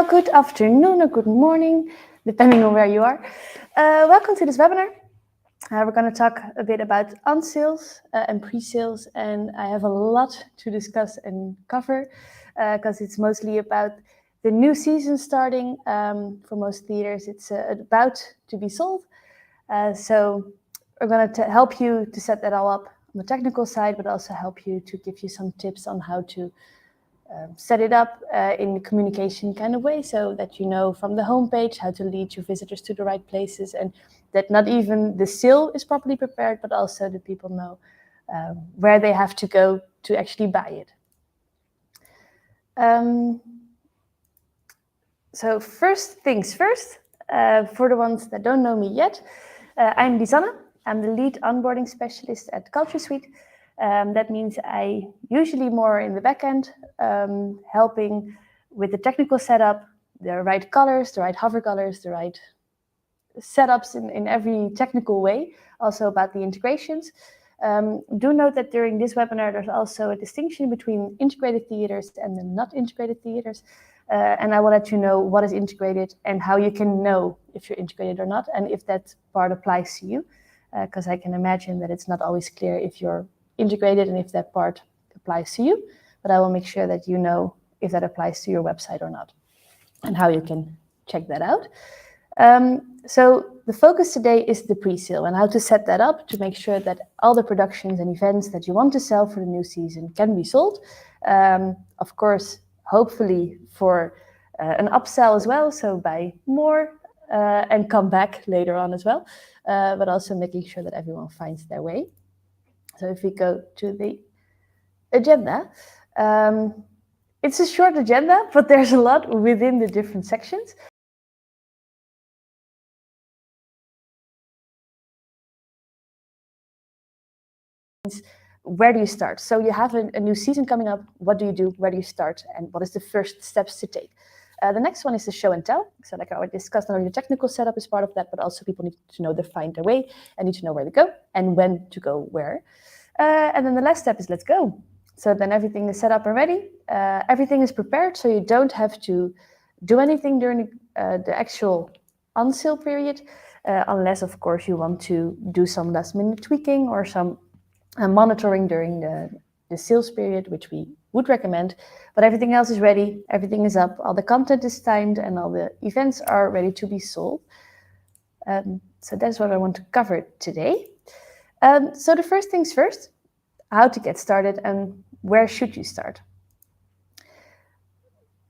Well, good afternoon or good morning, depending on where you are. Welcome to this webinar. We're going to talk a bit about Onsales and pre-sales, and I have a lot to discuss and cover because it's mostly about the new season starting. For most theaters, it's about to be sold. So we're going to help you to set that all up on the technical side, but also help you to give you some tips on how to set it up in a communication kind of way, so that you know from the homepage how to lead your visitors to the right places, and that not even the sale is properly prepared, but also the people know where they have to go to actually buy it. So first things first, for the ones that don't know me yet, I'm Liesanne. I'm the Lead Onboarding Specialist at Culture Suite. That means I usually more in the back end, helping with the technical setup, the right colors, the right hover colors, the right setups in every technical way, also about the integrations. Do note that during this webinar, there's also a distinction between integrated theaters and the not integrated theaters. And I will let you know what is integrated and how you can know if you're integrated or not, and if that part applies to you, because I can imagine that it's not always clear if you're integrated and if that part applies to you, but I will make sure that you know if that applies to your website or not and how you can check that out. So the focus today is the pre-sale and how to set that up to make sure that all the productions and events that you want to sell for the new season can be sold. Of course, hopefully for an upsell as well, so buy more and come back later on as well, but also making sure that everyone finds their way. So if we go to the agenda, it's a short agenda, but there's a lot within the different sections. Where do you start? So you have a new season coming up. What do you do? Where do you start? And what is the first steps to take? The next one is the show and tell. So like I already discussed, not only the technical setup is part of that, but also people need to know to find their way and need to know where to go and when to go where. And then the last step is let's go. So then everything is set up and ready. Everything is prepared, so you don't have to do anything during the actual on-sale period, unless, of course, you want to do some last-minute tweaking or some monitoring during the sales period, which we would recommend. But everything else is ready. Everything is up. All the content is timed, and all the events are ready to be sold. So that's what I want to cover today. So the first things first, how to get started and where should you start?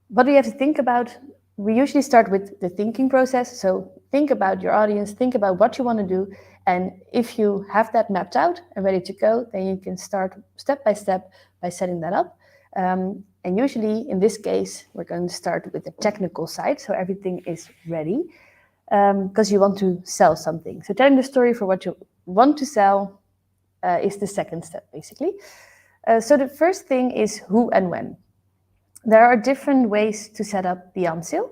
What do you have to think about? We usually start with the thinking process. So think about your audience, think about what you want to do. And if you have that mapped out and ready to go, then you can start step by step by setting that up. And usually in this case, we're going to start with the technical side. So everything is ready because you want to sell something. So telling the story for what you want to sell is the second step, basically. So the first thing is who and when. There are different ways to set up the on-sale.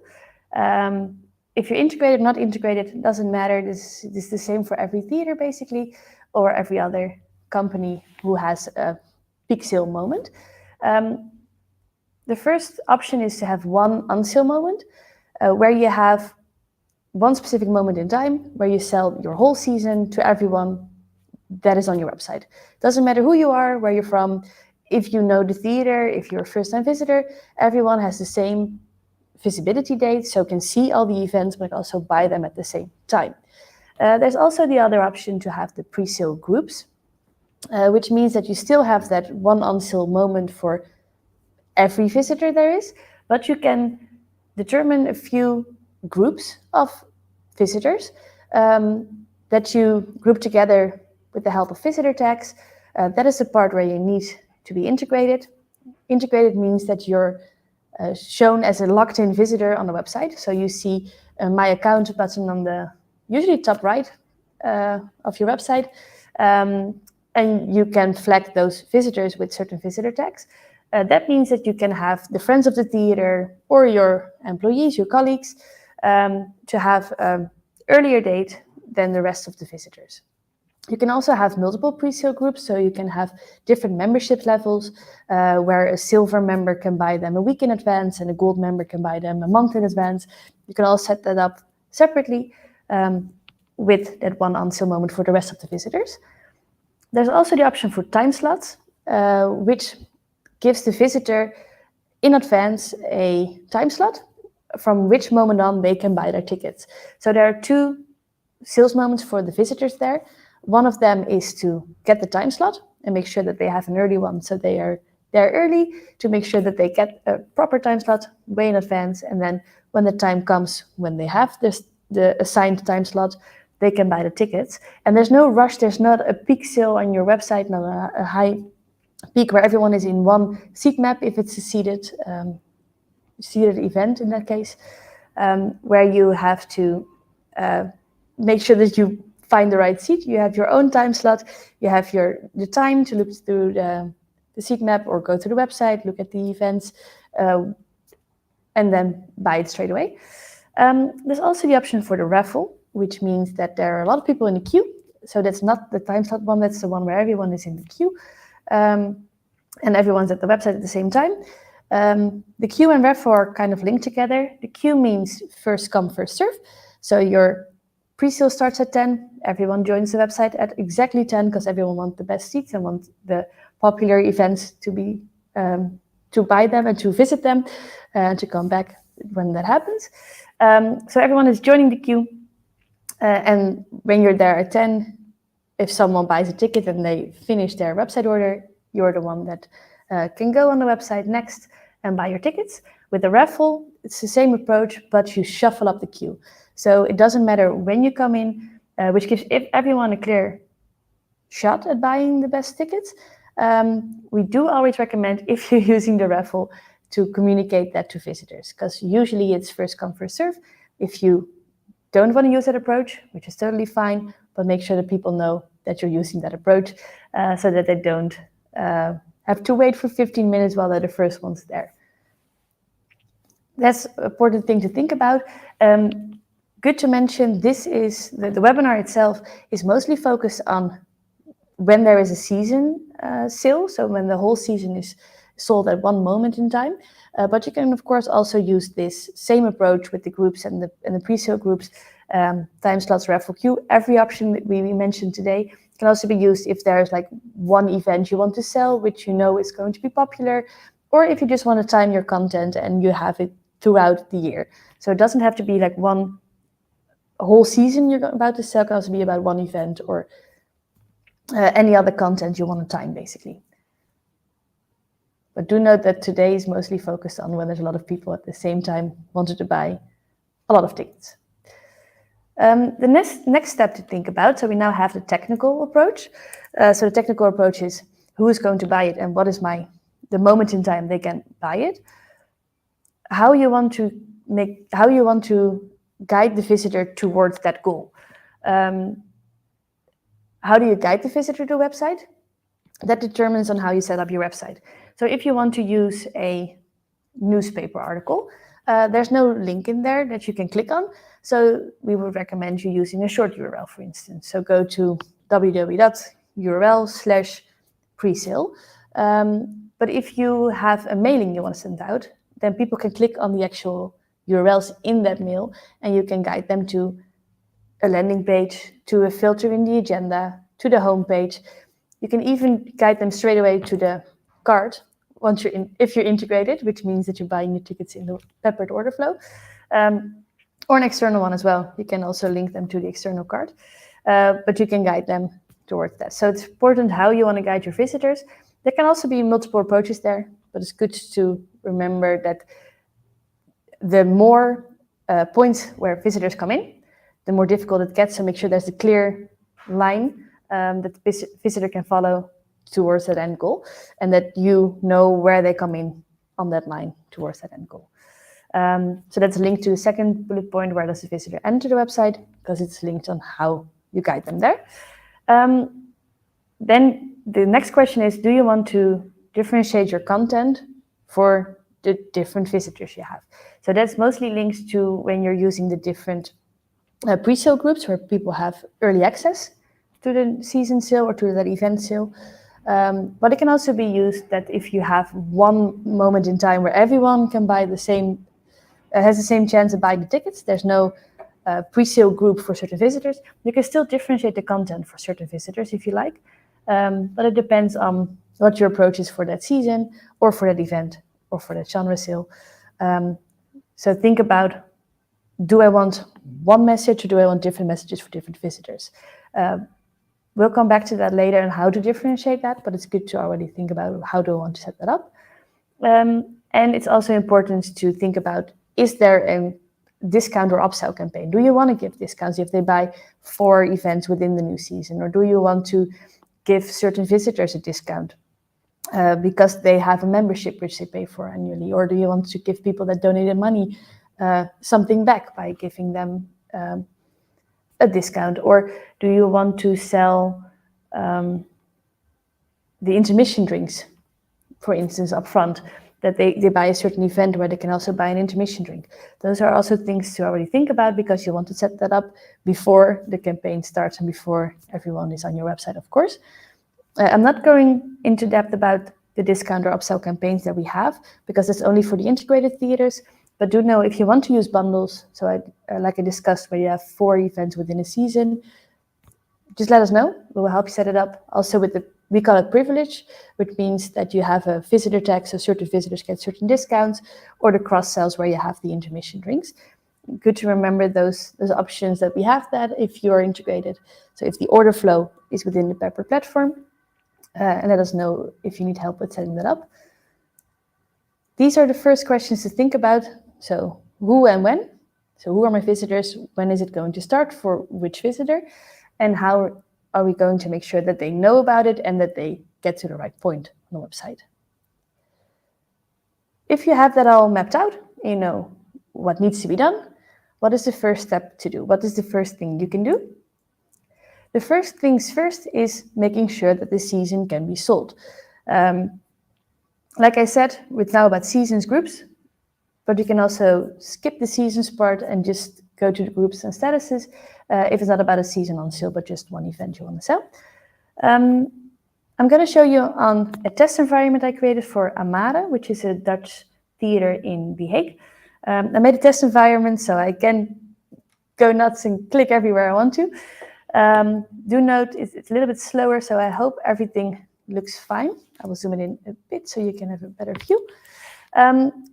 If you're integrated, not integrated, it doesn't matter. This is the same for every theater, basically, or every other company who has a peak sale moment. The first option is to have one on-sale moment where you have one specific moment in time where you sell your whole season to everyone that is on your website. Doesn't matter who you are, where you're from, if you know the theater, if you're a first-time visitor, everyone has the same visibility date, so can see all the events, but also buy them at the same time. There's also the other option to have the pre-sale groups, which means that you still have that one on-sale moment for every visitor there is, but you can determine a few groups of visitors that you group together with the help of visitor tags. That is the part where you need to be integrated. Integrated means that you're shown as a locked-in visitor on the website. So you see My Account button on the usually top right of your website. And you can flag those visitors with certain visitor tags. That means that you can have the friends of the theater or your employees, your colleagues, to have earlier date than the rest of the visitors. You can also have multiple pre-sale groups, so you can have different membership levels where a silver member can buy them a week in advance and a gold member can buy them a month in advance. You can all set that up separately with that one on-sale moment for the rest of the visitors. There's also the option for time slots, which gives the visitor in advance a time slot from which moment on they can buy their tickets. So there are 2 sales moments for the visitors there. One of them is to get the time slot and make sure that they have an early one, so they are there early to make sure that they get a proper time slot way in advance, and then when the time comes, when they have the assigned time slot, they can buy the tickets. And there's no rush, there's not a peak sale on your website, not a high peak where everyone is in one seat map if it's a seated event in that case, where you have to make sure that you find the right seat. You have your own time slot, you have the time to look through the seat map or go to the website, look at the events, and then buy it straight away. There's also the option for the raffle, which means that there are a lot of people in the queue. So that's not the time slot one, that's the one where everyone is in the queue. And everyone's at the website at the same time. The queue and raffle are kind of linked together. The queue means first come, first serve. So your pre-sale starts at 10. Everyone joins the website at exactly 10 because everyone wants the best seats and wants the popular events to be to buy them and to visit them and to come back when that happens. So everyone is joining the queue. And when you're there at 10, if someone buys a ticket and they finish their website order, you're the one that can go on the website next and buy your tickets. With the raffle, it's the same approach, but you shuffle up the queue. So it doesn't matter when you come in, which gives everyone a clear shot at buying the best tickets. We do always recommend, if you're using the raffle, to communicate that to visitors, because usually it's first come, first serve. If you don't want to use that approach, which is totally fine, but make sure that people know that you're using that approach so that they don't have to wait for 15 minutes while they're the first ones there. That's an important thing to think about. Good to mention, this is the webinar itself is mostly focused on when there is a season sale, so when the whole season is sold at one moment in time. But you can, of course, also use this same approach with the groups and the pre-sale groups, time slots, raffle, queue. Every option that we mentioned today can also be used if there's like one event you want to sell, which you know is going to be popular, or if you just want to time your content and you have it throughout the year. So it doesn't have to be like one whole season you're about to sell. It can also be about one event or any other content you want to time, basically. But do note that today is mostly focused on when there's a lot of people at the same time wanted to buy a lot of tickets. The next step to think about, so we now have the technical approach. So the technical approach is who is going to buy it and what is the moment in time they can buy it. How you want to guide the visitor towards that goal. How do you guide the visitor to a website? That determines on how you set up your website. So if you want to use a newspaper article, there's no link in there that you can click on. So we would recommend you using a short URL, for instance. So go to www.url/presale. But if you have a mailing you want to send out, then people can click on the actual URLs in that mail, and you can guide them to a landing page, to a filter in the agenda, to the home page. You can even guide them straight away to the cart once if you're integrated, which means that you're buying your tickets in the peppered order flow, or an external one as well. You can also link them to the external cart, but you can guide them towards that. So it's important how you want to guide your visitors. There can also be multiple approaches there, but it's good to remember that the more points where visitors come in, the more difficult it gets. So make sure there's a clear line that the visitor can follow towards that end goal, and that you know where they come in on that line towards that end goal. So that's linked to the second bullet point, where does the visitor enter the website, because it's linked on how you guide them there. Then the next question is, do you want to differentiate your content for the different visitors you have? So that's mostly linked to when you're using the different pre-sale groups where people have early access. to the season sale or to that event sale. But it can also be used that if you have one moment in time where everyone can buy the same, has the same chance of buying the tickets, there's no pre-sale group for certain visitors, you can still differentiate the content for certain visitors if you like. But it depends on what your approach is for that season or for that event or for that genre sale. So think about, do I want one message or do I want different messages for different visitors? We'll come back to that later and how to differentiate that, but it's good to already think about how do I want to set that up. And it's also important to think about, is there a discount or upsell campaign? Do you want to give discounts if they buy 4 events within the new season? Or do you want to give certain visitors a discount because they have a membership which they pay for annually? Or do you want to give people that donated money something back by giving them a discount? Or do you want to sell the intermission drinks, for instance, up front, that they buy a certain event where they can also buy an intermission drink? Those are also things to already think about, because you want to set that up before the campaign starts and before everyone is on your website, of course. I'm not going into depth about the discount or upsell campaigns that we have, because it's only for the integrated theaters. But do know, if you want to use bundles, so like I discussed, where you have 4 events within a season, just let us know. We will help you set it up. Also with we call it privilege, which means that you have a visitor tag, so certain visitors get certain discounts, or the cross sells where you have the intermission drinks. Good to remember those options that we have that if you are integrated. So if the order flow is within the Pepper platform, and let us know if you need help with setting that up. These are the first questions to think about. So who and when? So who are my visitors? When is it going to start for which visitor? And how are we going to make sure that they know about it and that they get to the right point on the website? If you have that all mapped out, you know what needs to be done. What is the first step to do? What is the first thing you can do? The first things first is making sure that the season can be sold. Like I said, it's now about seasons groups, but you can also skip the seasons part and just go to the groups and statuses if it's not about a season on sale, but just one event you want to sell. I'm going to show you on a test environment I created for Amare, which is a Dutch theater in The Hague. I made a test environment so I can go nuts and click everywhere I want to. Do note it's a little bit slower, so I hope everything looks fine. I will zoom it in a bit so you can have a better view.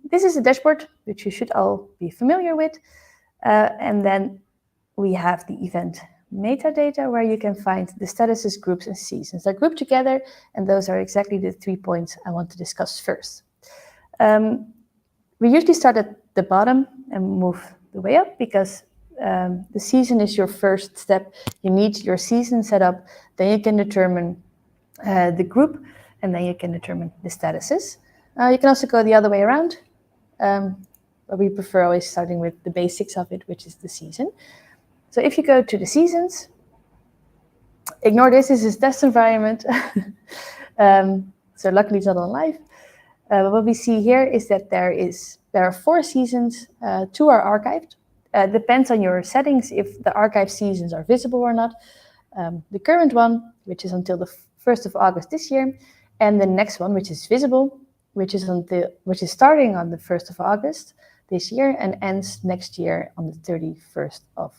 This is a dashboard, which you should all be familiar with. And then we have the event metadata, where you can find the statuses, groups, and seasons. They're grouped together, and those are exactly the 3 points I want to discuss first. We usually start at the bottom and move the way up, because the season is your first step. You need your season set up, then you can determine the group, and then you can determine the statuses. You can also go the other way around, but we prefer always starting with the basics of it, which is the season. So if you go to the seasons, ignore this is a test environment. So luckily it's not on live. But what we see here is that there are 4 seasons, 2 are archived. Depends on your settings if the archived seasons are visible or not. The current one, which is until the 1st of August this year, and the next one, which is visible, which is starting on the 1st of August this year and ends next year on the 31st of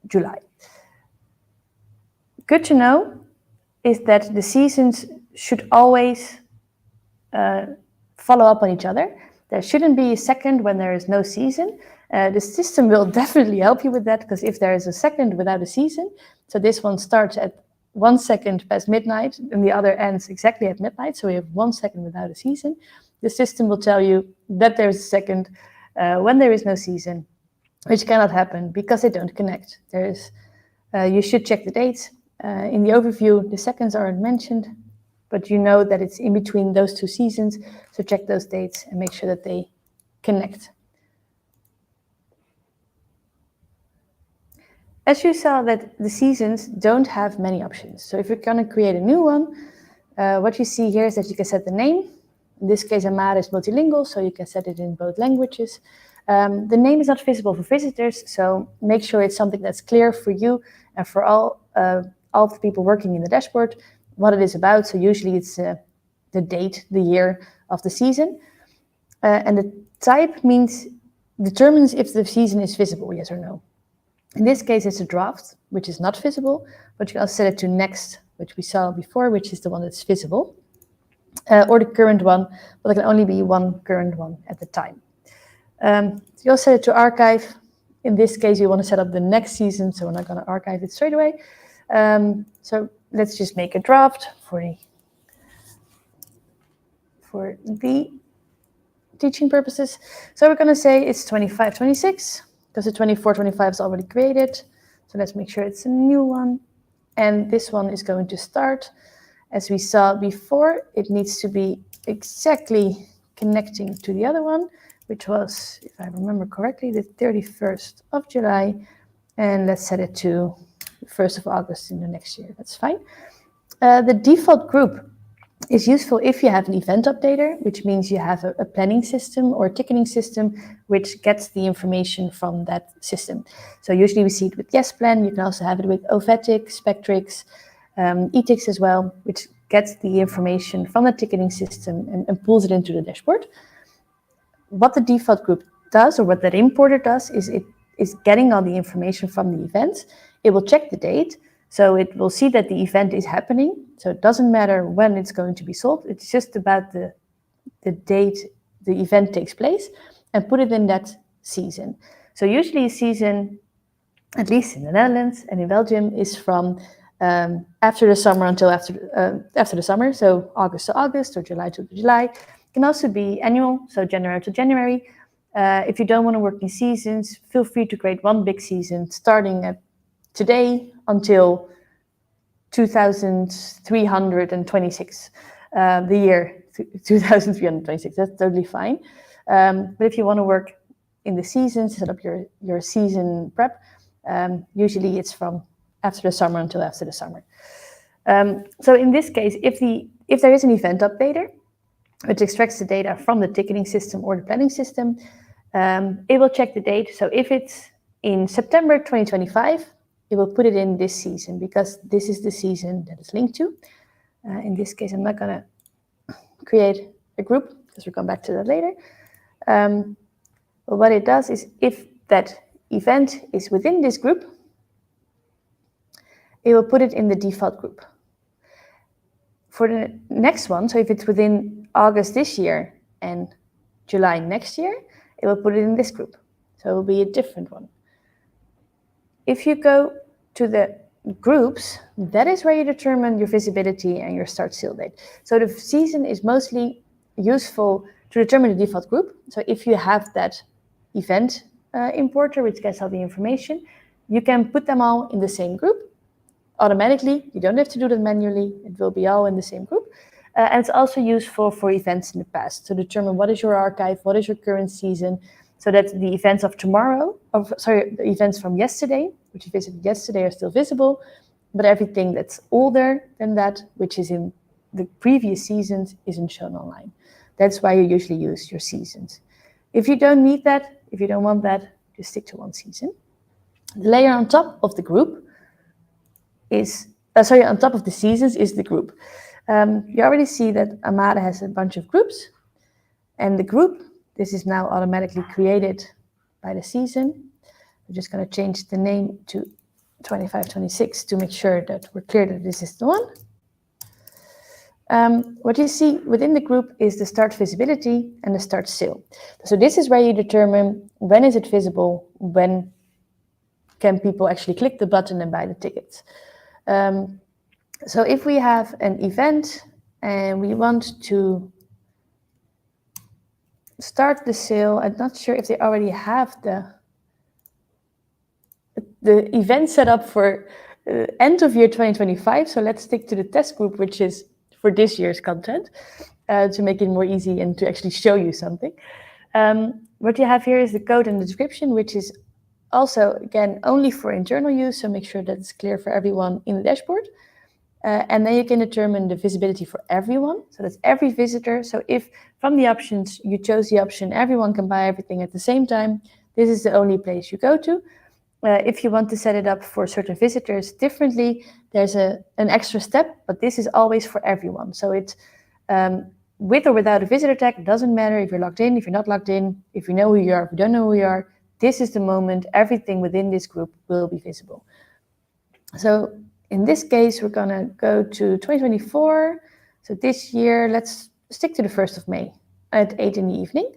July. Good to know is that the seasons should always follow up on each other. There shouldn't be a second when there is no season. The system will definitely help you with that, because if there is a second without a season, so this one starts at 1 second past midnight and the other ends exactly at midnight, so we have 1 second without a season, the system will tell you that there's a second when there is no season, which cannot happen because they don't connect. You should check the dates. In the overview, the seconds aren't mentioned, but you know that it's in between those 2 seasons, so check those dates and make sure that they connect. As you saw, that the seasons don't have many options. So if you're going to create a new one, what you see here is that you can set the name. In this case, Amare is multilingual, so you can set it in both languages. The name is not visible for visitors, so make sure it's something that's clear for you and for all of the people working in the dashboard, what it is about. So usually it's the date, the year of the season. And the type determines if the season is visible, yes or no. In this case, it's a draft, which is not visible, but you can also set it to next, which we saw before, which is the one that's visible, or the current one, but there can only be one current one at the time. You also set it to archive. In this case, you want to set up the next season, so we're not going to archive it straight away. So let's just make a draft for the teaching purposes. So we're going to say it's 25-26, because the 24-25 is already created. So let's make sure it's a new one. And this one is going to start. As we saw before, it needs to be exactly connecting to the other one, which was, if I remember correctly, the 31st of July. And let's set it to the 1st of August in the next year. That's fine. The default group is useful if you have an event updater, which means you have a planning system or a ticketing system which gets the information from that system. So usually we see it with YesPlan. You can also have it with Ovetic, Spectrix, Etix as well, which gets the information from the ticketing system and pulls it into the dashboard. What the default group does, or what that importer does, is it is getting all the information from the event. It will check the date. So it will see that the event is happening. So it doesn't matter when it's going to be sold. It's just about the date the event takes place, and put it in that season. So usually a season, at least in the Netherlands and in Belgium, is from after the summer until after the summer. So August to August or July to July. It can also be annual, so January to January. If you don't want to work in seasons, feel free to create one big season starting at today until 2326, the year 2326. That's totally fine. But if you want to work in the seasons, set up your season prep, usually it's from after the summer until after the summer. So in this case, if there is an event updater, which extracts the data from the ticketing system or the planning system, it will check the date. So if it's in September 2025, it will put it in this season, because this is the season that it's linked to. In this case, I'm not going to create a group, because we'll come back to that later. But what it does is, if that event is within this group, it will put it in the default group. For the next one, so if it's within August this year and July next year, it will put it in this group. So it will be a different one. If you go to the groups, that is where you determine your visibility and your start sale date. So the season is mostly useful to determine the default group. So if you have that event importer, which gets all the information, you can put them all in the same group automatically. You don't have to do that manually. It will be all in the same group. And it's also useful for events in the past to determine what is your archive, what is your current season, so that the events of tomorrow, the events from yesterday, which you visited yesterday, are still visible, but everything that's older than that, which is in the previous seasons, isn't shown online. That's why you usually use your seasons. If you don't need that, if you don't want that, just stick to one season. The layer on top of the group is, on top of the seasons is the group. You already see that Amada has a bunch of groups, and the group, this is now automatically created by the season. We're just going to change the name to 2526 to make sure that we're clear that this is the one. What you see within the group is the start visibility and the start sale. So this is where you determine when is it visible, when can people actually click the button and buy the tickets. So if we have an event and we want to start the sale, I'm not sure if they already have the event set up for end of year 2025. So let's stick to the test group, which is for this year's content, to make it more easy and to actually show you something. What you have here is the code and the description, which is also, again, only for internal use. So make sure that it's clear for everyone in the dashboard. And then you can determine the visibility for everyone. So that's every visitor. So if from the options you chose the option everyone can buy everything at the same time, this is the only place you go to. If you want to set it up for certain visitors differently, there's an extra step, but this is always for everyone. So it's with or without a visitor tag, it doesn't matter if you're logged in, if you're not logged in, if you know who you are, if you don't know who you are. This is the moment everything within this group will be visible. So in this case, we're going to go to 2024. So this year, let's stick to the 1st of May at 8 in the evening.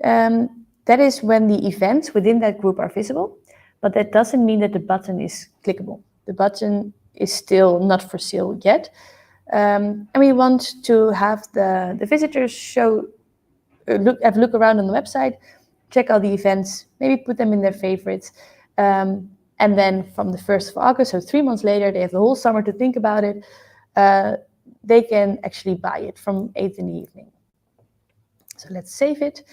That is when the events within that group are visible, but that doesn't mean that the button is clickable. The button is still not for sale yet. And we want to have the visitors have a look around on the website, check all the events, maybe put them in their favorites. And then from the 1st of August, so 3 months later, they have the whole summer to think about it. They can actually buy it from 8 in the evening. So let's save it.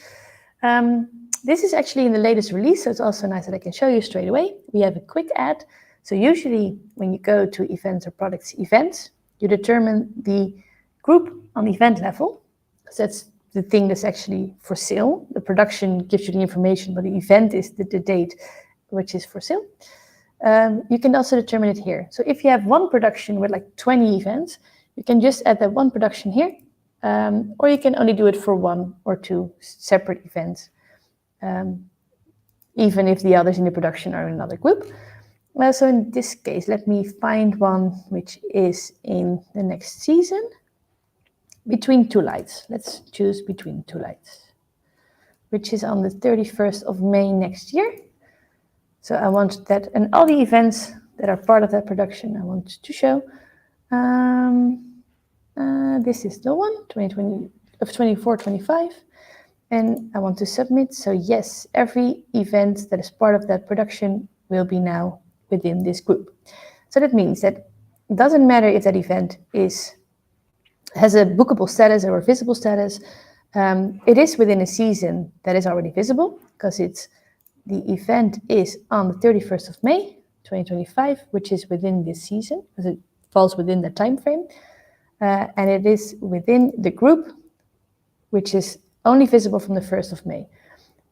This is actually in the latest release, so it's also nice that I can show you straight away. We have a quick ad. So usually when you go to events or products events, you determine the group on event level. So that's the thing that's actually for sale. The production gives you the information, but the event is the date which is for sale. You can also determine it here. So if you have one production with like 20 events, you can just add that one production here, or you can only do it for 1 or 2 separate events, even if the others in the production are in another group. So in this case, let me find one which is in the next season. Between Two Lights. Let's choose Between Two Lights, which is on the 31st of May next year. So I want that, and all the events that are part of that production I want to show. This is the one, 24-25. And I want to submit. So yes, every event that is part of that production will be now within this group. So that means that it doesn't matter if that event has a bookable status or a visible status. It is within a season that is already visible because the event is on the 31st of May, 2025, which is within this season because it falls within the time frame. And it is within the group, which is only visible from the 1st of May.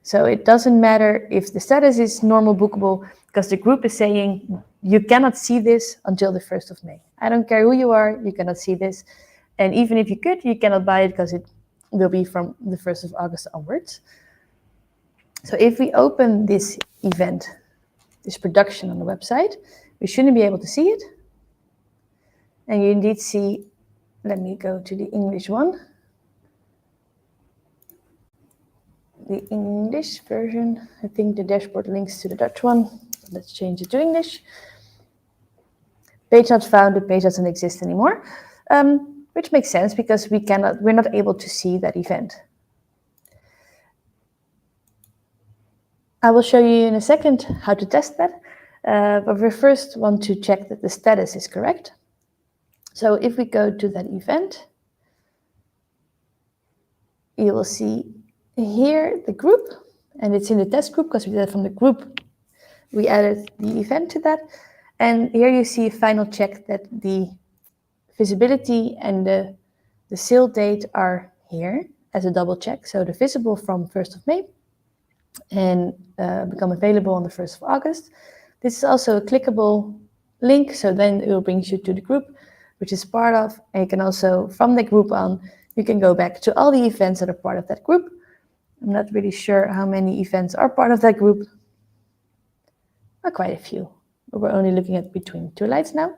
So it doesn't matter if the status is normal bookable because the group is saying you cannot see this until the 1st of May. I don't care who you are, you cannot see this. And even if you could, you cannot buy it because it will be from the 1st of August onwards. So if we open this event, this production on the website, we shouldn't be able to see it. And you indeed see, let me go to the English one. The English version, I think the dashboard links to the Dutch one. Let's change it to English. Page not found, the page doesn't exist anymore, which makes sense because we're not able to see that event. I will show you in a second how to test that, but we first want to check that the status is correct. So if we go to that event, you will see here the group, and it's in the test group because we did it from the group. We added the event to that, and here you see a final check that the visibility and the sale date are here as a double check. So the visible from 1st of May and become available on the 1st of August. This is also a clickable link, so then it will bring you to the group, which is part of, and you can also, from the group on, you can go back to all the events that are part of that group. I'm not really sure how many events are part of that group. Quite a few, but we're only looking at Between Two Lights now.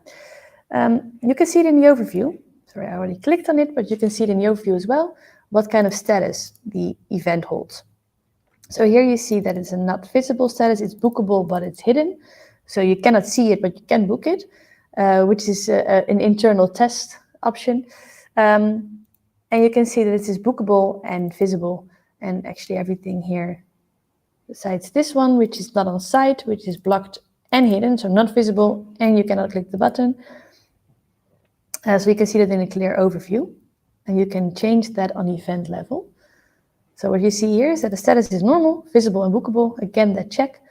You can see it in the overview. Sorry, I already clicked on it, but you can see it in the overview as well, what kind of status the event holds. So here you see that it's a not visible status, it's bookable, but it's hidden. So you cannot see it, but you can book it, which is an internal test option. And you can see that it is bookable and visible, and actually everything here, besides this one, which is not on site, which is blocked and hidden, so not visible, and you cannot click the button. So you can see that in a clear overview, and you can change that on event level. So what you see here is that the status is normal, visible and bookable, again that check,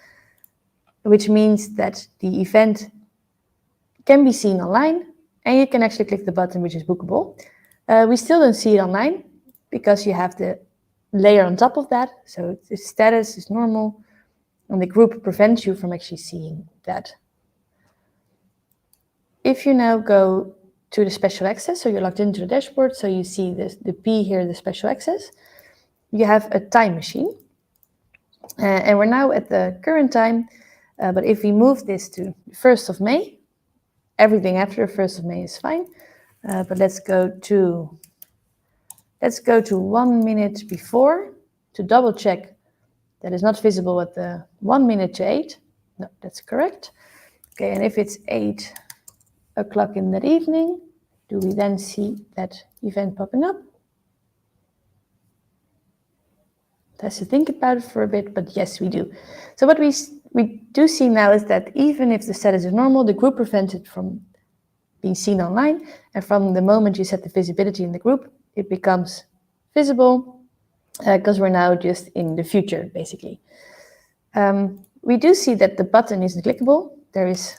which means that the event can be seen online, And you can actually click the button which is bookable. We still don't see it online because you have the layer on top of that. So the status is normal and the group prevents you from actually seeing that. If you now go to the special access, so you're logged into the dashboard, so you see this, the P here, the special access, you have a time machine. And we're now at the current time, but if we move this to the 1st of May, everything after the 1st of May is fine. But let's go to 1 minute before to double check that is not visible at the 1 minute to 8. No, that's correct. Okay, and if it's 8 o'clock in that evening, do we then see that event popping up? It has to think about it for a bit, but yes, we do. So what we do see now is that even if the status is normal, the group prevents it from being seen online. And from the moment you set the visibility in the group, it becomes visible because we're now just in the future, basically. We do see that the button isn't clickable. There is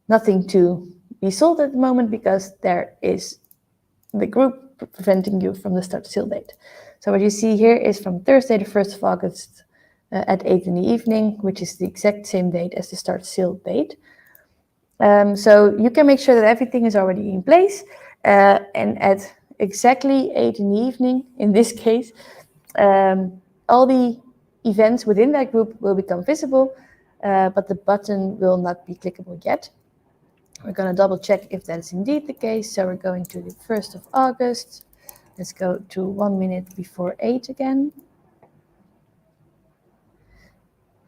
nothing to be sold at the moment because there is the group preventing you from the start sale date. So what you see here is from Thursday, the 1st of August at 8 in the evening, which is the exact same date as the start sale date. So you can make sure that everything is already in place. And at exactly 8 in the evening, in this case, all the events within that group will become visible, but the button will not be clickable yet. We're going to double check if that is indeed the case. So we're going to the 1st of August. Let's go to 1 minute before 8 again.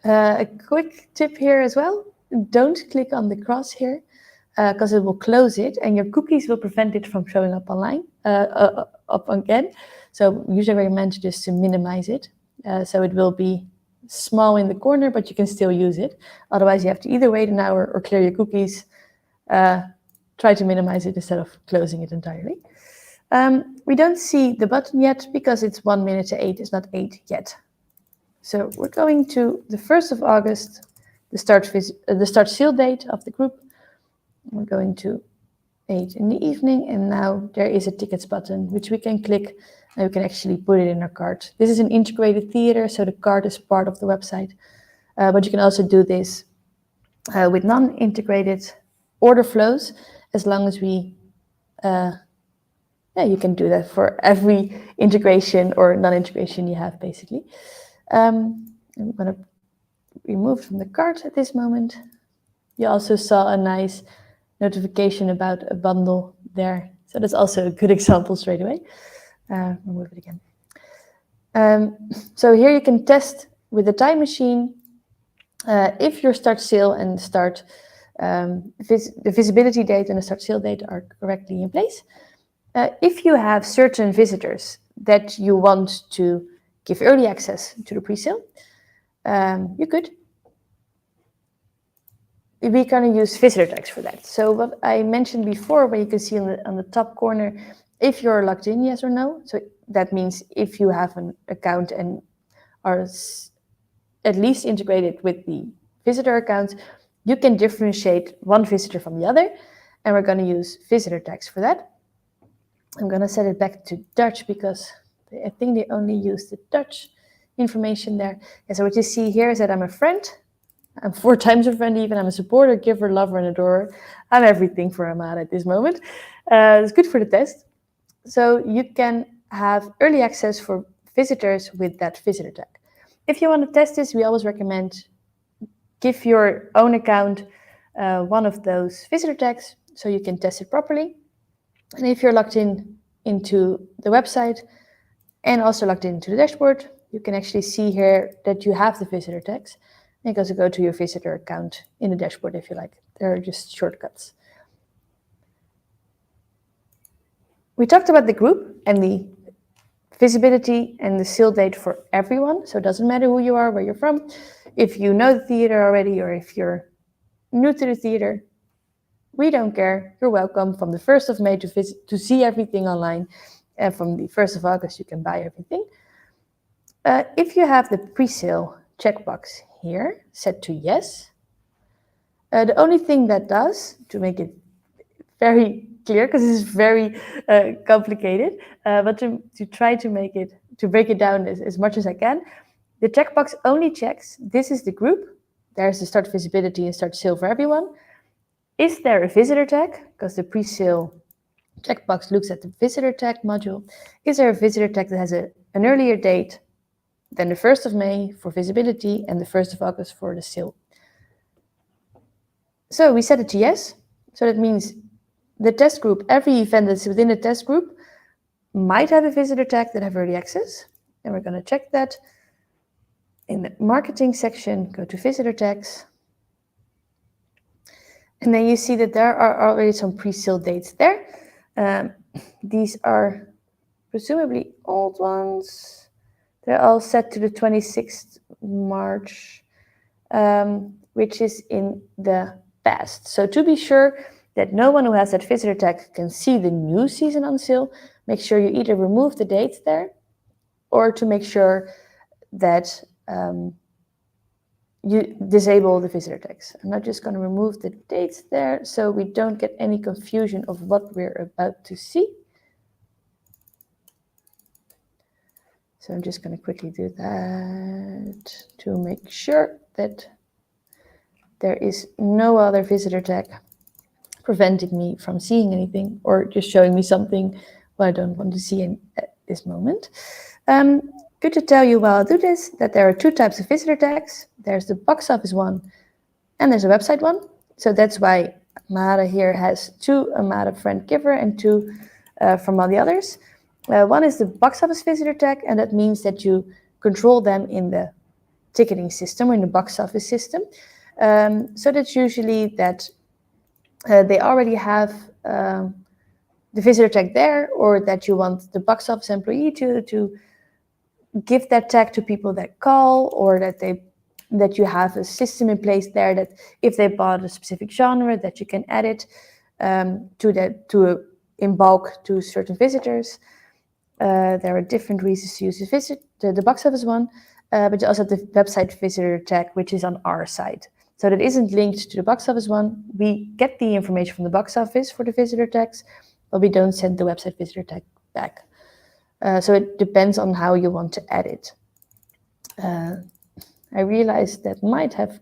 A quick tip here as well. Don't click on the cross here because it will close it and your cookies will prevent it from showing up online, up again. So usually recommend just to minimize it. So it will be small in the corner, but you can still use it. Otherwise you have to either wait an hour or clear your cookies. Try to minimize it instead of closing it entirely. We don't see the button yet because it's 1 minute to 8, it's not 8 yet. So we're going to the 1st of August, the start sale date of the group. We're going to 8 in the evening, and now there is a tickets button, which we can click, and we can actually put it in our cart. This is an integrated theater, so the cart is part of the website. But you can also do this with non-integrated order flows, as long as we, you can do that for every integration or non-integration you have, basically. I'm going to remove from the cart at this moment. You also saw a nice notification about a bundle there. So that's also a good example straight away. Remove it again. So here you can test with the time machine if your start sale and start the visibility date and the start sale date are correctly in place. If you have certain visitors that you want to give early access to the pre-sale, you could. We're going to use visitor tags for that. So what I mentioned before, where you can see on the top corner, if you're logged in, yes or no. So that means if you have an account and are at least integrated with the visitor account, you can differentiate one visitor from the other. And we're going to use visitor tags for that. I'm going to set it back to Dutch because I think they only use the Dutch information there. And so what you see here is that I'm a friend. I'm 4 times a friend even. I'm a supporter, giver, lover, and adorer. I'm everything for Amada at this moment. It's good for the test. So you can have early access for visitors with that visitor tag. If you want to test this, we always recommend give your own account one of those visitor tags so you can test it properly. And if you're logged into the website and also logged into the dashboard, you can actually see here that you have the visitor tags. You can also go to your visitor account in the dashboard if you like. There are just shortcuts. We talked about the group and the visibility and the sale date for everyone. So it doesn't matter who you are, where you're from. If you know the theater already or if you're new to the theater, we don't care. You're welcome from the 1st of May to see everything online. And from the 1st of August, you can buy everything. If you have the pre-sale checkbox here set to yes, the only thing that does to make it very clear because this is very complicated, but to try to make it, to break it down as much as I can. The checkbox only checks, this is the group, there's the start visibility and start sale for everyone. Is there a visitor tag? Because the pre-sale checkbox looks at the visitor tag module. Is there a visitor tag that has an earlier date than the 1st of May for visibility and the 1st of August for the sale? So we set it to yes. So that means the test group, every event that's within the test group might have a visitor tag that have early access. And we're going to check that. In the marketing section, go to visitor tags. And then you see that there are already some pre-sale dates there. These are presumably old ones. They're all set to the 26th March, which is in the past. So to be sure that no one who has that visitor tag can see the new season on sale, make sure you either remove the dates there or to make sure that you disable the visitor tags. I'm not just going to remove the dates there so we don't get any confusion of what we're about to see. So I'm just going to quickly do that to make sure that there is no other visitor tag preventing me from seeing anything or just showing me something what I don't want to see at this moment. Good to tell you while I do this that there are two types of visitor tags. There's the box office one and there's a website one. So that's why Mara here has two Mara friend giver and two from all the others. One is the box office visitor tag, and that means that you control them in the ticketing system or in the box office system. So that's usually that they already have the visitor tag there, or that you want the box office employee to give that tag to people that call, or that you have a system in place there that if they bought a specific genre that you can add it in bulk to certain visitors. There are different reasons to use the box office one, but you also have the website visitor tag, which is on our side. So that isn't linked to the box office one. We get the information from the box office for the visitor tags, but we don't send the website visitor tag back. So it depends on how you want to add it. I realize that might have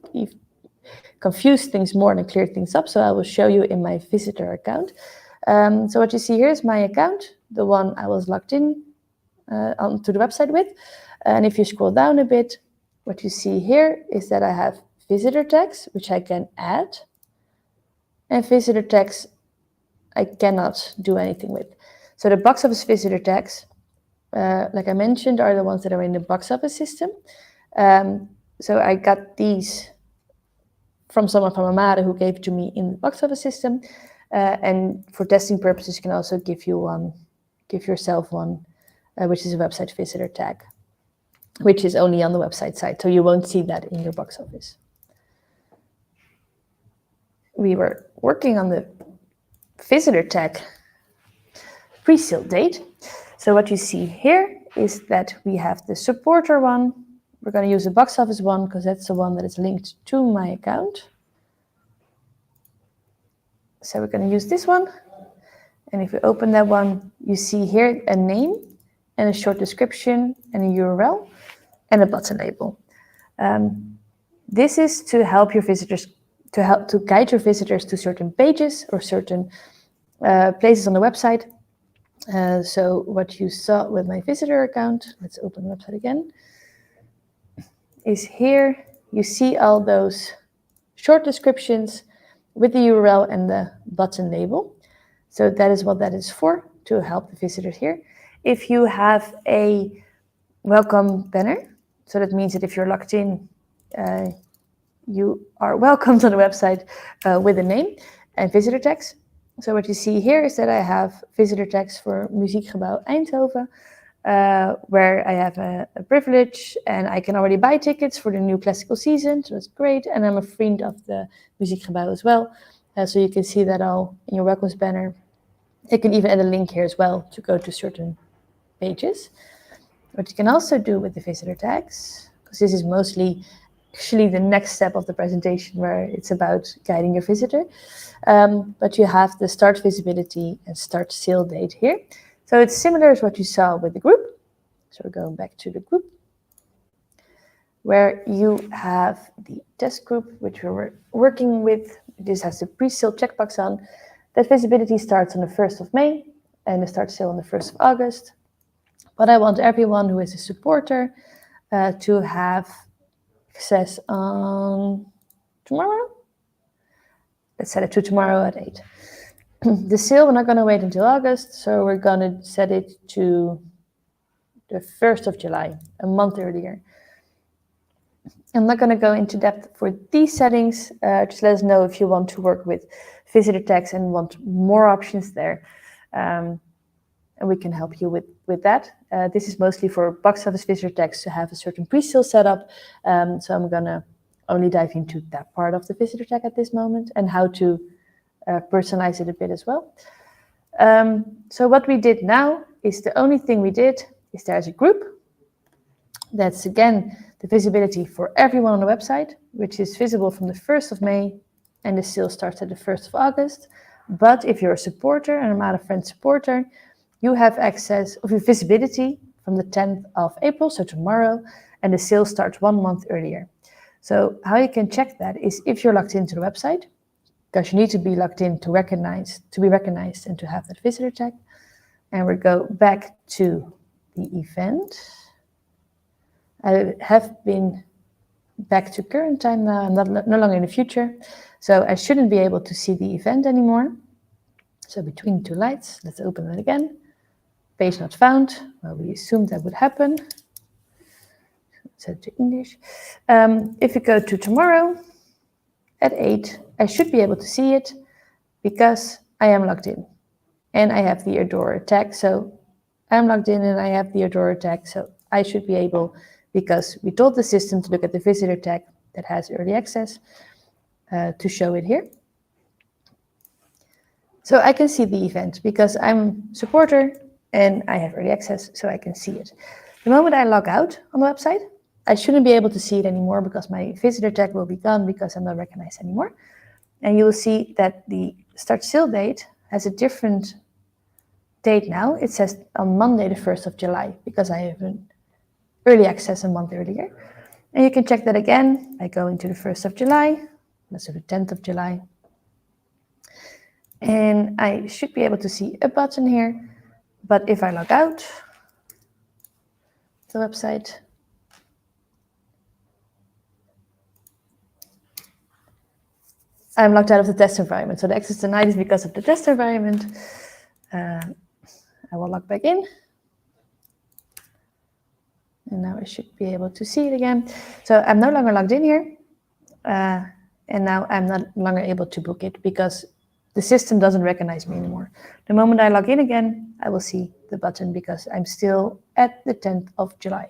confused things more and cleared things up, so I will show you in my visitor account. So what you see here is my account, the one I was logged in onto the website with. And if you scroll down a bit, what you see here is that I have visitor tags, which I can add, and visitor tags I cannot do anything with. So the box office visitor tags, like I mentioned, are the ones that are in the box office system. So I got these from someone from Amade who gave it to me in the box office system. And for testing purposes, you can also give yourself one, which is a website visitor tag, which is only on the website side. So you won't see that in your box office. We were working on the visitor tag pre-sale date. So what you see here is that we have the supporter one. We're going to use the box office one because that's the one that is linked to my account. So we're going to use this one. And if we open that one, you see here a name and a short description and a URL and a button label. This is to help your visitors, to guide your visitors to certain pages or certain places on the website. So what you saw with my visitor account, let's open the website again, is here you see all those short descriptions with the URL and the button label. So that is what that is for, to help the visitors here. If you have a welcome banner, so that means that if you're logged in, you are welcomed on the website with a name and visitor tags. So what you see here is that I have visitor tags for Muziekgebouw Eindhoven, where I have a privilege and I can already buy tickets for the new classical season, so that's great. And I'm a friend of the Muziekgebouw as well, so you can see that all in your welcomes banner. You can even add a link here as well to go to certain pages. What you can also do with the visitor tags, because this is mostly actually the next step of the presentation where it's about guiding your visitor. But you have the start visibility and start sale date here. So it's similar to what you saw with the group. So we're going back to the group, where you have the test group, which we're working with. This has the pre-sale checkbox on. That visibility starts on the 1st of May and the start sale on the 1st of August. But I want everyone who is a supporter to have access on tomorrow. Let's set it to tomorrow at 8. The sale, we're not going to wait until August, so we're going to set it to the 1st of July, a month earlier. I'm not going to go into depth for these settings. Just let us know if you want to work with visitor tags and want more options there. And we can help you with that. This is mostly for box office visitor tags to have a certain pre-sale setup. So I'm going to only dive into that part of the visitor tag at this moment and how to personalize it a bit as well. So what we did now is the only thing we did is there's a group. That's again the visibility for everyone on the website, which is visible from the 1st of May and the sale starts at the 1st of August. But if you're a supporter, and I'm not a friend supporter, you have access of your visibility from the 10th of April, so tomorrow, and the sale starts 1 month earlier. So how you can check that is if you're logged into the website, because you need to be logged in to be recognized and to have that visitor tag. And we go back to the event. I have been back to current time now. I'm no longer in the future. So I shouldn't be able to see the event anymore. So between two lights, let's open it again. Page not found. Well, we assumed that would happen. Set it to English. If you go to tomorrow at 8, I should be able to see it because I am logged in. And I have the Adorer tag. So I'm logged in and I have the Adorer tag. So I should be able, because we told the system to look at the visitor tag that has early access, to show it here. So I can see the event because I'm a supporter and I have early access, so I can see it. The moment I log out on the website, I shouldn't be able to see it anymore because my visitor tag will be gone because I'm not recognized anymore. And you will see that the start sale date has a different date now. It says on Monday, the 1st of July, because I have an early access a month earlier. And you can check that again by going to the 1st of July, let's do the 10th of July. And I should be able to see a button here, but if I log out the website, I'm logged out of the test environment. So the access denied is because of the test environment. I will log back in. And now I should be able to see it again. So I'm no longer logged in here. And now I'm not longer able to book it because the system doesn't recognize me anymore. The moment I log in again, I will see the button because I'm still at the 10th of July.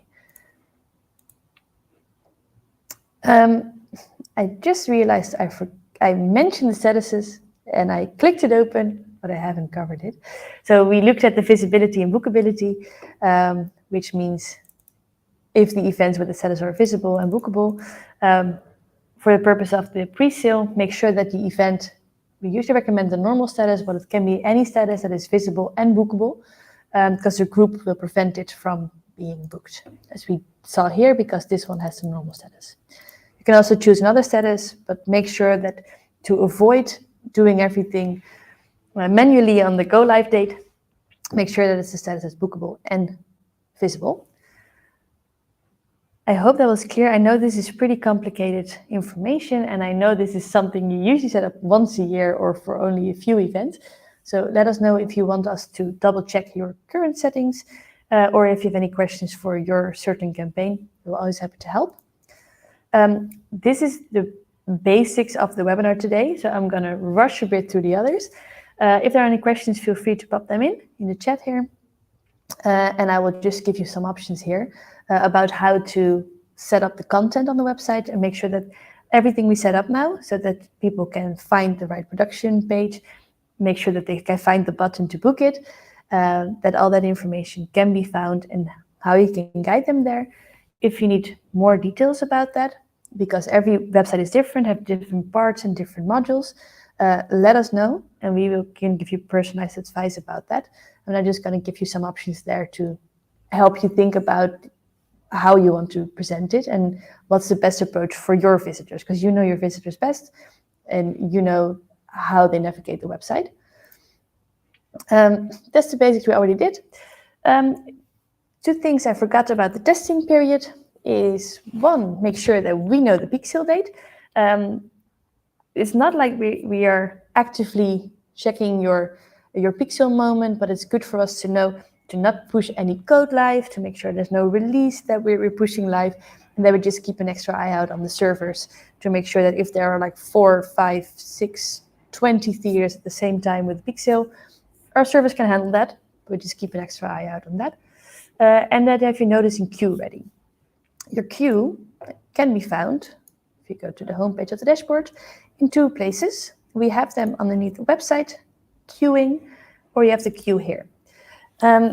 I just realized I mentioned the statuses and I clicked it open, but I haven't covered it. So we looked at the visibility and bookability, which means if the events with the status are visible and bookable. For the purpose of the pre-sale, make sure that the event, we usually recommend the normal status, but it can be any status that is visible and bookable, because the group will prevent it from being booked, as we saw here, because this one has the normal status. You can also choose another status, but make sure that to avoid doing everything manually on the go live date, make sure that it's the status that's bookable and visible. I hope that was clear. I know this is pretty complicated information, and I know this is something you usually set up once a year or for only a few events. So let us know if you want us to double check your current settings, or if you have any questions for your certain campaign. We're always happy to help. This is the basics of the webinar today, so I'm going to rush a bit through the others. If there are any questions, feel free to pop them in the chat here. And I will just give you some options here about how to set up the content on the website and make sure that everything we set up now, so that people can find the right production page, make sure that they can find the button to book it, that all that information can be found and how you can guide them there. If you need more details about that, because every website is different, have different parts and different modules, let us know, and can give you personalized advice about that. And I'm just going to give you some options there to help you think about how you want to present it and what's the best approach for your visitors, because you know your visitors best and you know how they navigate the website. That's the basics we already did. Two things I forgot about the testing period is, one, make sure that we know the peak sale date. It's not like we are actively checking your peak sale moment, but it's good for us to know to not push any code live, to make sure there's no release that we're pushing live, and then we just keep an extra eye out on the servers to make sure that if there are like 4, 5, 6, 20 theaters at the same time with peak sale, our servers can handle that. We just keep an extra eye out on that. And that have your noticing queue ready. Your queue can be found, if you go to the homepage of the dashboard, in two places. We have them underneath the website, queuing, or you have the queue here.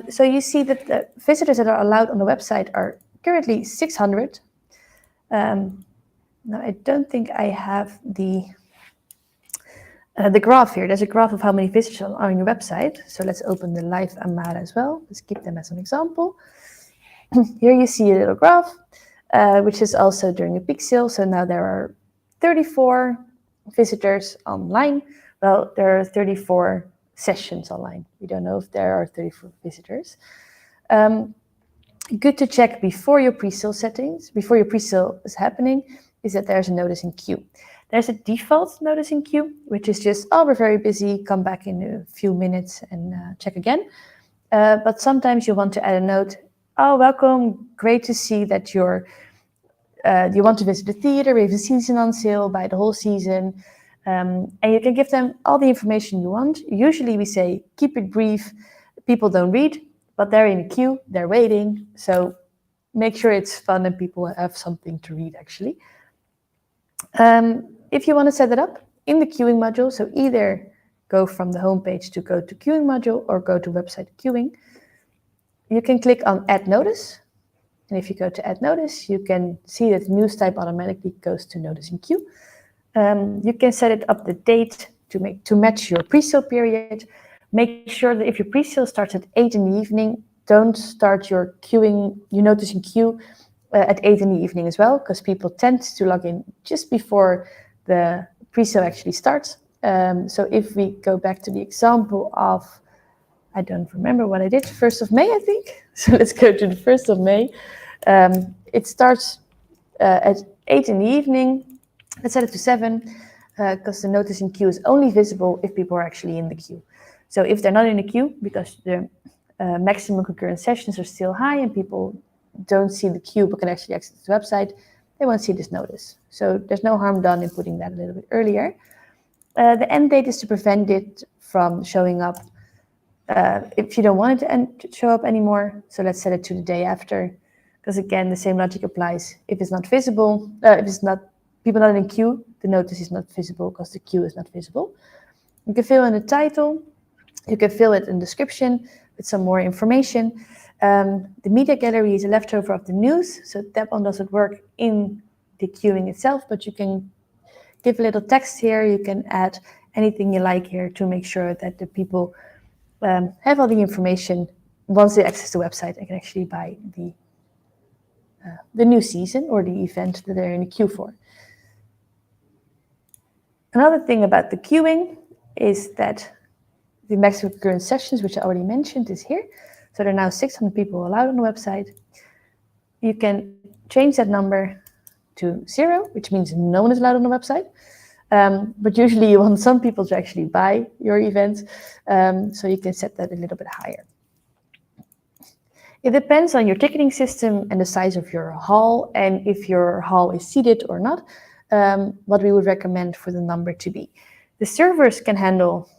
So you see that the visitors that are allowed on the website are currently 600. Now, I don't think I have the graph here. There's a graph of how many visitors are on your website. So let's open the live Amara as well. Let's keep them as an example. Here you see a little graph, which is also during a peak sale. So now there are 34 visitors online. Well, there are 34 sessions online. We don't know if there are 34 visitors. Good to check before your pre-sale settings, before your pre-sale is happening, is that there's a noticing queue. There's a default noticing queue, which is just, oh, we're very busy, come back in a few minutes and check again. But sometimes you want to add a note, oh, welcome, great to see that you want to visit the theater, we have a season on sale, buy the whole season. And you can give them all the information you want. Usually we say, keep it brief, people don't read, but they're in a queue, they're waiting. So make sure it's fun and people have something to read actually. If you want to set it up in the queuing module, so either go from the homepage to go to queuing module or go to website queuing, you can click on add notice. And if you go to add notice, you can see that news type automatically goes to noticing queue. You can set it up the date to match your pre-sale period. Make sure that if your pre-sale starts at 8 in the evening, don't start your noticing queue at 8 in the evening as well, because people tend to log in just before the pre-sale actually starts. So if we go back to the example of, I don't remember what I did, 1st of May, I think. So let's go to the 1st of May. It starts at 8 in the evening. Let's set it to 7, because the noticing queue is only visible if people are actually in the queue. So if they're not in the queue, because the maximum concurrent sessions are still high and people don't see the queue but can actually access the website, they won't see this notice. So there's no harm done in putting that a little bit earlier. The end date is to prevent it from showing up if you don't want it to show up anymore. So let's set it to the day after, because again, the same logic applies. If it's not visible, if it's not people not in queue, the notice is not visible because the queue is not visible. You can fill in the title. You can fill it in the description with some more information. The media gallery is a leftover of the news, so that one doesn't work in the queuing itself, but you can give a little text here. You can add anything you like here to make sure that the people have all the information once they access the website and can actually buy the new season or the event that they're in the queue for. Another thing about the queuing is that the maximum concurrent sessions, which I already mentioned, is here. So there are now 600 people allowed on the website. You can change that number to 0, which means no one is allowed on the website. But usually you want some people to actually buy your event, so you can set that a little bit higher. It depends on your ticketing system and the size of your hall, and if your hall is seated or not, what we would recommend for the number to be. The servers can handle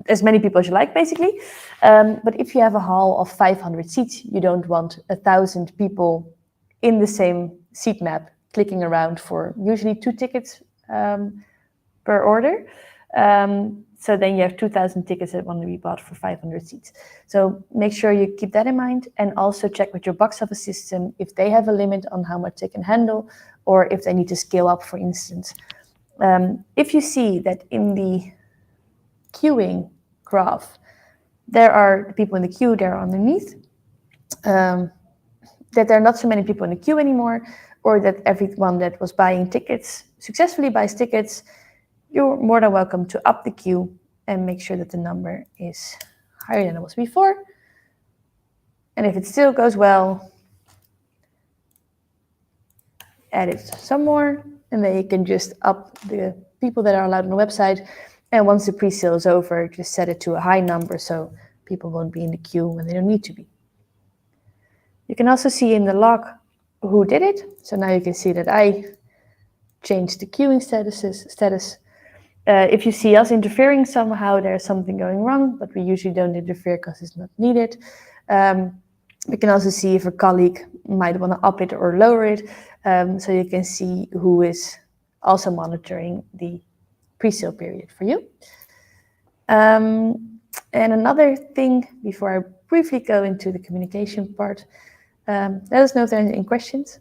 as many people as you like, basically. But if you have a hall of 500 seats, you don't want 1,000 people in the same seat map clicking around for usually 2 tickets per order. So then you have 2,000 tickets that want to be bought for 500 seats. So make sure you keep that in mind, and also check with your box office system if they have a limit on how much they can handle, or if they need to scale up, for instance. If you see that in the queuing graph, there are the people in the queue there underneath, that there are not so many people in the queue anymore, or that everyone that was buying tickets successfully buys tickets, you're more than welcome to up the queue and make sure that the number is higher than it was before. And if it still goes well, add it some more, and then you can just up the people that are allowed on the website. And once the pre-sale is over, just set it to a high number so people won't be in the queue when they don't need to be. You can also see in the log who did it. So now you can see that I changed the queuing status. If you see us interfering somehow, there's something going wrong, but we usually don't interfere because it's not needed. We can also see if a colleague might want to up it or lower it. So you can see who is also monitoring the pre-sale period for you. And another thing, before I briefly go into the communication part, let us know if there are any questions,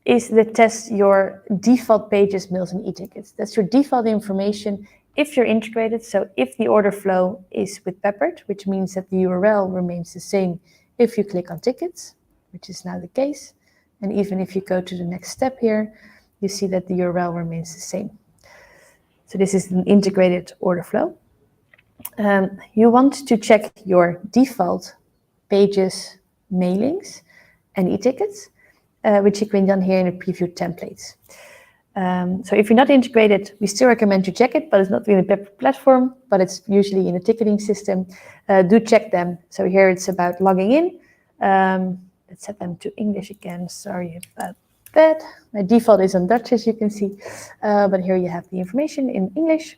is the test your default pages, mails, and e-tickets. That's your default information if you're integrated. So if the order flow is with Peppered, which means that the URL remains the same if you click on tickets, which is now the case. And even if you go to the next step here, you see that the URL remains the same. So this is an integrated order flow. You want to check your default pages, mailings, and e-tickets, which you can done here in the preview templates. So if you're not integrated, we still recommend you check it, but it's not in the Peppered platform, but it's usually in the ticketing system. Do check them. So here it's about logging in. Let's set them to English again. Sorry about that. My default is on Dutch, as you can see, but here you have the information in English.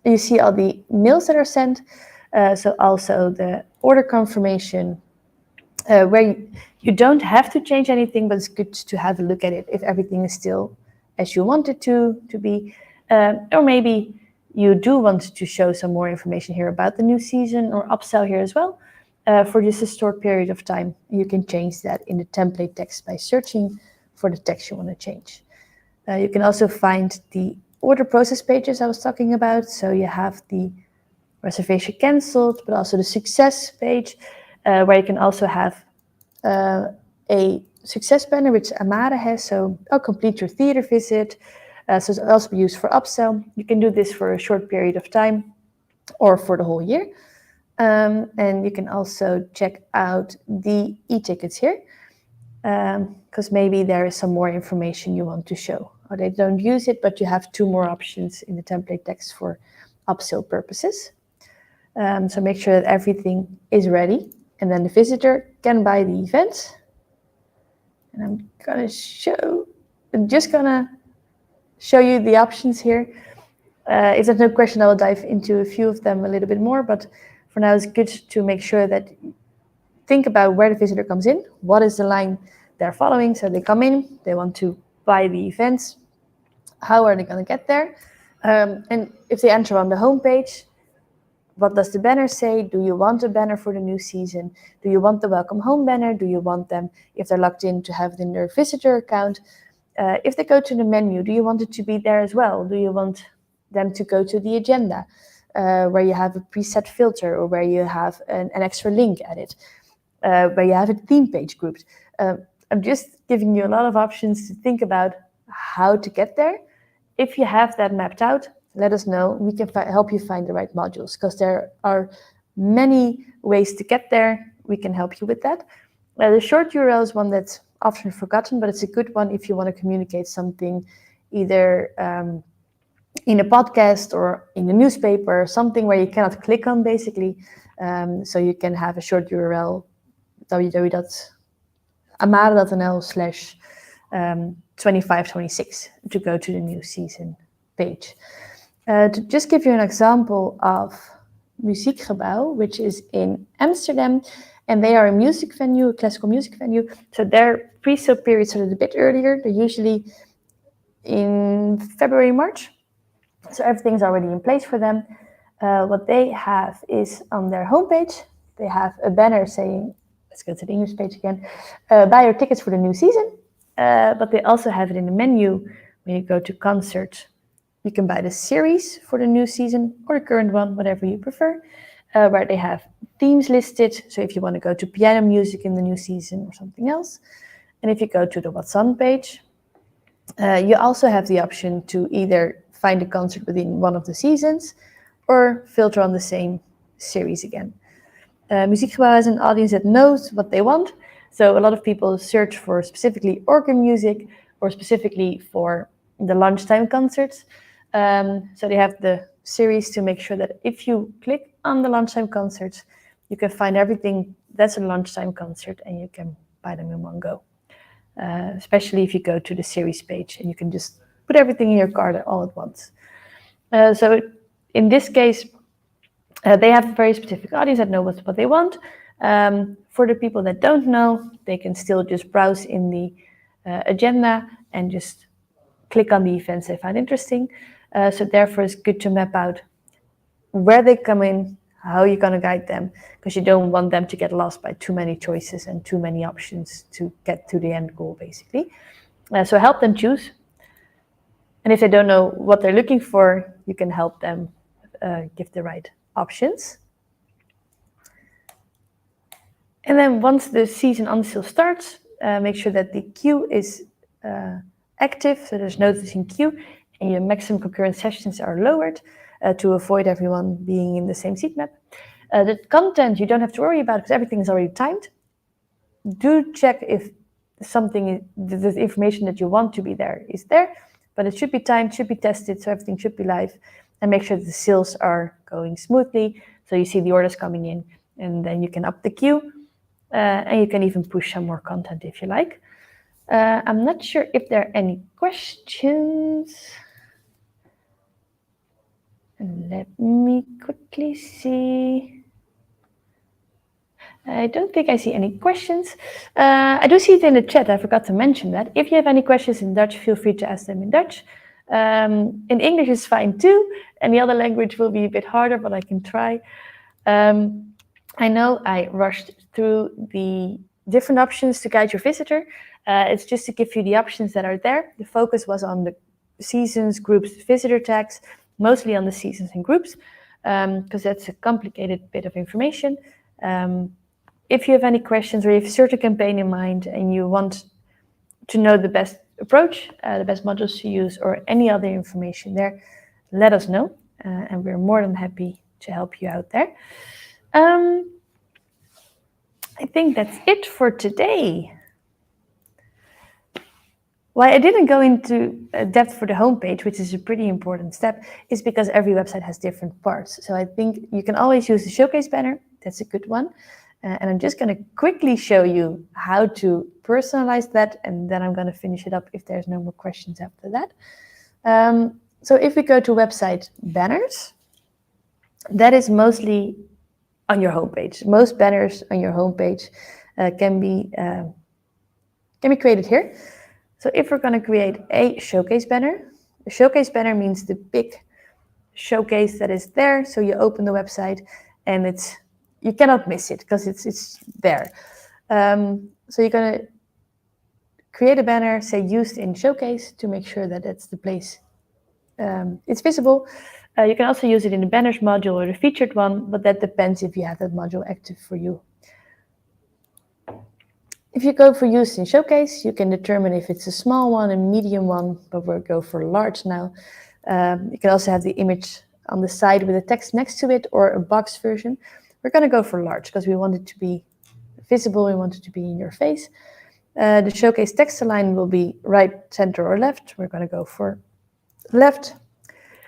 You see all the mails that are sent, so also the order confirmation, where you don't have to change anything, but it's good to have a look at it if everything is still as you want it to be. Or maybe you do want to show some more information here about the new season or upsell here as well. For just a short period of time, you can change that in the template text by searching for the text you want to change. You can also find the order process pages I was talking about. So you have the reservation canceled, but also the success page, where you can also have a success banner, which Amara has. So complete your theater visit. So it's also used for upsell. You can do this for a short period of time or for the whole year. And you can also check out the e-tickets here, because maybe there is some more information you want to show. Or they don't use it, but you have 2 more options in the template text for upsell purposes. So make sure that everything is ready, and then the visitor can buy the event. And I'm just gonna show you the options here. If there's no question, I will dive into a few of them a little bit more, but for now it's good to make sure that think about where the visitor comes in, what is the line they're following. So they come in, they want to buy the events. How are they going to get there? And if they enter on the homepage, what does the banner say? Do you want a banner for the new season? Do you want the welcome home banner? Do you want them, if they're logged in, to have it in their visitor account? If they go to the menu, do you want it to be there as well? Do you want them to go to the agenda, where you have a preset filter, or where you have an extra link added, where you have a theme page grouped? I'm just giving you a lot of options to think about how to get there. If you have that mapped out, let us know. We can help you find the right modules, because there are many ways to get there. We can help you with that. The short URL is one that's often forgotten, but it's a good one if you want to communicate something, either in a podcast or in the newspaper, something where you cannot click on, basically. So you can have a short URL, www.amara.nl/2526 to go to the new season page. To just give you an example of Muziekgebouw, which is in Amsterdam, and they are a music venue, a classical music venue. So their pre-sale periods are a bit earlier. They're usually in February, March. So everything's already in place for them. What they have is on their homepage, they have a banner saying, let's go to the English page again, buy your tickets for the new season. But they also have it in the menu when you go to concert. You can buy the series for the new season or the current one, whatever you prefer, where they have themes listed. So if you want to go to piano music in the new season or something else. And if you go to the What's On page, you also have the option to either find a concert within one of the seasons or filter on the same series again. Muziekgebouw has an audience that knows what they want. So a lot of people search for specifically organ music or specifically for the lunchtime concerts. So they have the series to make sure that if you click on the lunchtime concerts, you can find everything that's a lunchtime concert and you can buy them in one go. Especially if you go to the series page and you can just put everything in your cart all at once. So in this case, they have a very specific audience that knows what they want. For the people that don't know, they can still just browse in the agenda and just click on the events they find interesting. So therefore, it's good to map out where they come in, how you're going to guide them, because you don't want them to get lost by too many choices and too many options to get to the end goal, basically. So help them choose. And if they don't know what they're looking for, you can help them give the right options. And then once the season on sale starts, make sure that the queue is active, so there's notice in queue, and your maximum concurrent sessions are lowered to avoid everyone being in the same seat map. The content you don't have to worry about because everything is already timed. Do check if something, the information that you want to be there is there, but it should be timed, should be tested, so everything should be live, and make sure that the sales are going smoothly, so you see the orders coming in, and then you can up the queue, and you can even push some more content if you like. I'm not sure if there are any questions. Let me quickly see. I don't think I see any questions. I do see it in the chat. I forgot to mention that. If you have any questions in Dutch, feel free to ask them in Dutch. In English is fine too, and the other language will be a bit harder, but I can try. I know I rushed through the different options to guide your visitor. It's just to give you the options that are there. The focus was on the seasons, groups, visitor tags, mostly on the seasons and groups, because that's a complicated bit of information. If you have any questions or you have a certain campaign in mind and you want to know the best approach, the best modules to use, or any other information there, let us know, and we're more than happy to help you out there. I think that's it for today. Why I didn't go into depth for the homepage, which is a pretty important step, is because every website has different parts. So I think you can always use the showcase banner. That's a good one. And I'm just going to quickly show you how to personalize that, and then I'm going to finish it up if there's no more questions after that. So if we go to website banners, that is mostly on your homepage. Most banners on your homepage can be created here. So if we're going to create a showcase banner, the showcase banner means the big showcase that is there. So you open the website and you cannot miss it because it's there. So you're going to create a banner, say used in showcase, to make sure that that's the place it's visible. You can also use it in the banners module or the featured one, but that depends if you have that module active for you. If you go for use in showcase, you can determine if it's a small one, a medium one, but we'll go for large now. You can also have the image on the side with the text next to it or a box version. We're going to go for large because we want it to be visible, we want it to be in your face. The showcase text align will be right, center, or left. We're going to go for left.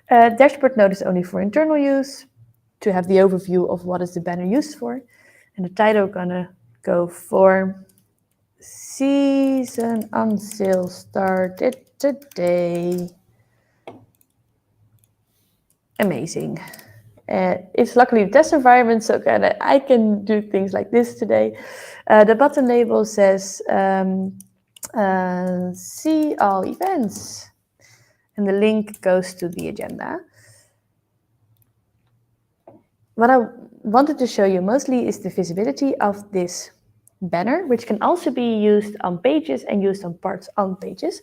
Dashboard note is only for internal use, to have the overview of what is the banner used for. And the title we're going to go for Season on Sale started today. Amazing. It's luckily a test environment, so I can do things like this today. The button label says see all events, and the link goes to the agenda. what I wanted to show you mostly is the visibility of this banner, which can also be used on pages and used on parts on pages,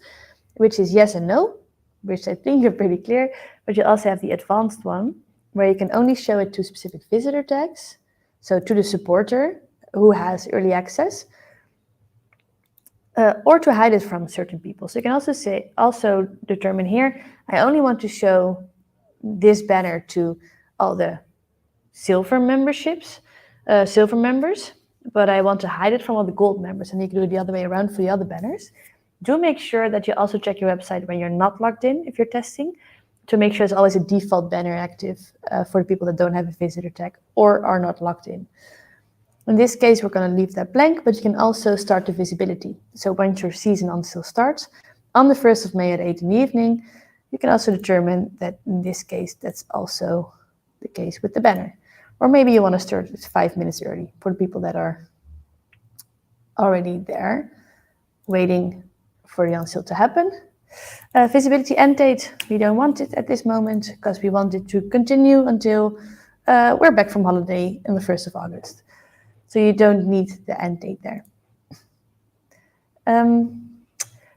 which is yes and no, which I think are pretty clear, but you also have the advanced one, where you can only show it to specific visitor tags, so to the supporter who has early access, or to hide it from certain people. So you can also determine here, I only want to show this banner to all the silver members, but I want to hide it from all the gold members, and you can do it the other way around for the other banners. Do make sure that you also check your website when you're not logged in if you're testing, to make sure it's always a default banner active for the people that don't have a visitor tag or are not logged in. In this case, we're going to leave that blank, but you can also start the visibility. So once your season on sale starts, on the 1st of May at 8 in the evening, you can also determine that in this case, that's also the case with the banner. Or maybe you want to start it 5 minutes early for the people that are already there, waiting for the on sale to happen. Visibility end date, we don't want it at this moment because we want it to continue until we're back from holiday on the 1st of August. So you don't need the end date there.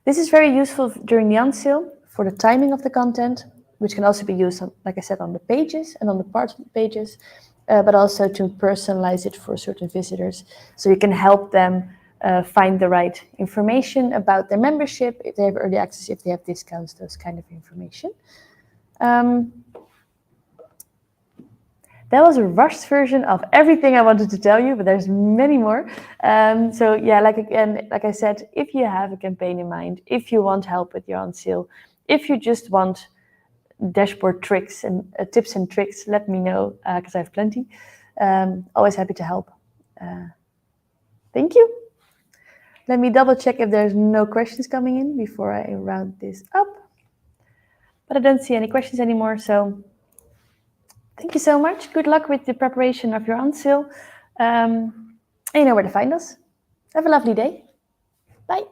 This is very useful during the on sale for the timing of the content, which can also be used, like I said, on the pages and on the parts of the pages, but also to personalize it for certain visitors. So you can help them find the right information about their membership, if they have early access, if they have discounts, those kind of information. That was a rushed version of everything I wanted to tell you, but there's many more. So yeah, like I said, if you have a campaign in mind, if you want help with your on sale, if you just want dashboard tricks and tips and tricks, let me know because I have plenty. Always happy to help. Thank you. Let me double check if there's no questions coming in before I round this up. But I don't see any questions anymore, so thank you so much. Good luck with the preparation of your on sale. You know where to find us. Have a lovely day. Bye.